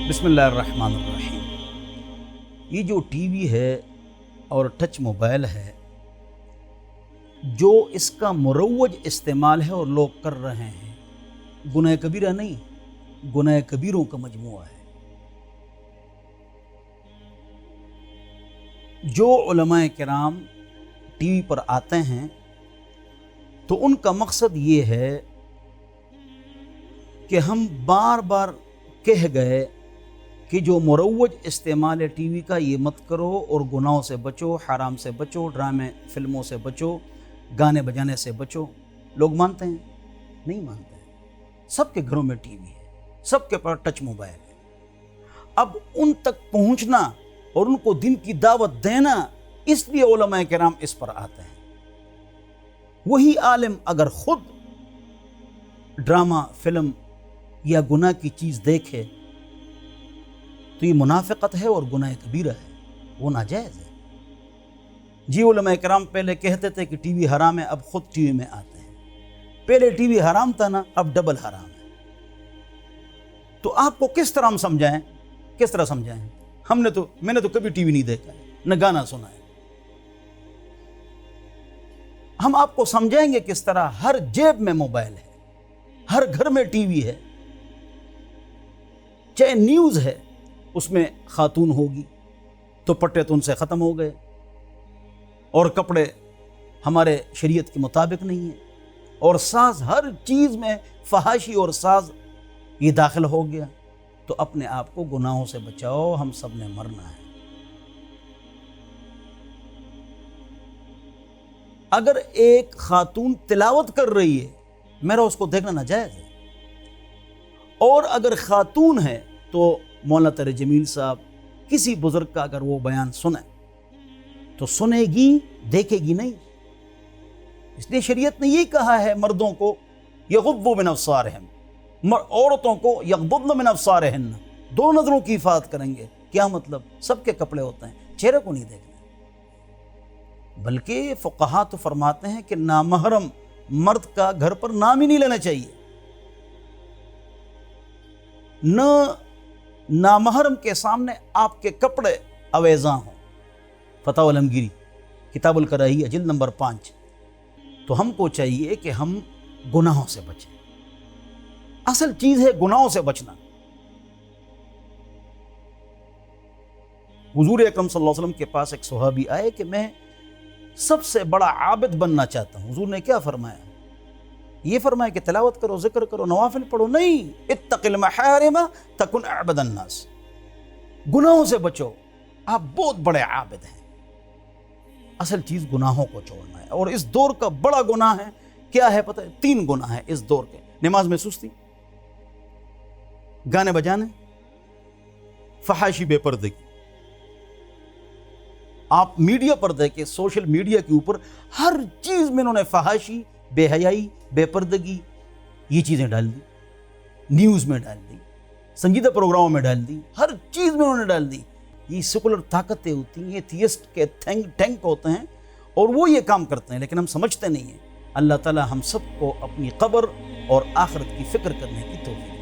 بسم اللہ الرحمن الرحیم۔ یہ جو ٹی وی ہے اور ٹچ موبائل ہے، جو اس کا مروج استعمال ہے اور لوگ کر رہے ہیں، گناہ کبیرہ نہیں، گناہ کبیروں کا مجموعہ ہے۔ جو علماء کرام ٹی وی پر آتے ہیں تو ان کا مقصد یہ ہے کہ ہم بار بار کہہ گئے کہ جو مروج استعمال ہے ٹی وی کا یہ مت کرو، اور گناہوں سے بچو، حرام سے بچو، ڈرامے فلموں سے بچو، گانے بجانے سے بچو۔ لوگ مانتے ہیں؟ نہیں مانتے ہیں۔ سب کے گھروں میں ٹی وی ہے، سب کے پاس ٹچ موبائل ہے۔ اب ان تک پہنچنا اور ان کو دین کی دعوت دینا، اس لیے علماء کرام اس پر آتے ہیں۔ وہی عالم اگر خود ڈرامہ فلم یا گناہ کی چیز دیکھے تو یہ منافقت ہے اور گناہ کبیرہ ہے، وہ ناجائز ہے۔ جی علماء کرام پہلے کہتے تھے کہ ٹی وی حرام ہے، اب خود ٹی وی میں آتے ہیں۔ پہلے ٹی وی حرام تھا نا، اب ڈبل حرام ہے۔ تو آپ کو کس طرح ہم سمجھائیں؟ کس طرح سمجھائیں؟ میں نے تو کبھی ٹی وی نہیں دیکھا ہے، نہ گانا سنا ہے۔ ہم آپ کو سمجھائیں گے کس طرح؟ ہر جیب میں موبائل ہے، ہر گھر میں ٹی وی ہے، چاہے نیوز ہے اس میں خاتون ہوگی تو پٹے تو ان سے ختم ہو گئے، اور کپڑے ہمارے شریعت کے مطابق نہیں ہیں، اور ساز ہر چیز میں فحاشی اور ساز یہ داخل ہو گیا۔ تو اپنے آپ کو گناہوں سے بچاؤ، ہم سب نے مرنا ہے۔ اگر ایک خاتون تلاوت کر رہی ہے، میرا اس کو دیکھنا ناجائز ہے، اور اگر خاتون ہے تو مولانا طارق جمیل صاحب کسی بزرگ کا اگر وہ بیان سنے تو سنے گی، دیکھے گی نہیں۔ اس لیے شریعت نے یہ کہا ہے مردوں کو یغضوا من ابصارہم، عورتوں کو یغضضن من ابصارہن، دو نظروں کی حفاظت کریں گے۔ کیا مطلب؟ سب کے کپڑے ہوتے ہیں، چہرے کو نہیں دیکھنا۔ بلکہ فقہا تو فرماتے ہیں کہ نامحرم مرد کا گھر پر نام ہی نہیں لینا چاہیے، نہ نامحرم کے سامنے آپ کے کپڑے اویزاں ہوں۔ فتح علمگیری کتاب الکراہیہ جلد نمبر 5۔ تو ہم کو چاہیے کہ ہم گناہوں سے بچیں۔ اصل چیز ہے گناہوں سے بچنا۔ حضور اکرم صلی اللہ علیہ وسلم کے پاس ایک صحابی آئے کہ میں سب سے بڑا عابد بننا چاہتا ہوں۔ حضور نے کیا فرمایا؟ یہ فرمایا کہ تلاوت کرو، ذکر کرو، نوافل پڑھو؟ نہیں، اتق المحارم تکن اعبد الناس، گناہوں سے بچو، آپ بہت بڑے عابد ہیں۔ اصل چیز گناہوں کو چھوڑنا ہے، اور اس دور کا بڑا گناہ ہے کیا ہے پتہ ہے؟ 3 گناہ ہیں اس دور کے۔ نماز میں سستی، گانے بجانے، فحاشی بے پردگی۔ آپ میڈیا پر دیکھیں، سوشل میڈیا کے اوپر ہر چیز میں انہوں نے فحاشی، بے حیائی، بے پردگی یہ چیزیں ڈال دی، نیوز میں ڈال دی، سنجیدہ پروگراموں میں ڈال دی، ہر چیز میں انہوں نے ڈال دی۔ یہ سیکولر طاقتیں ہوتی ہیں، یہ تھیسٹ کے ٹینک ہوتے ہیں، اور وہ یہ کام کرتے ہیں، لیکن ہم سمجھتے نہیں ہیں۔ اللہ تعالی ہم سب کو اپنی قبر اور آخرت کی فکر کرنے کی توفیق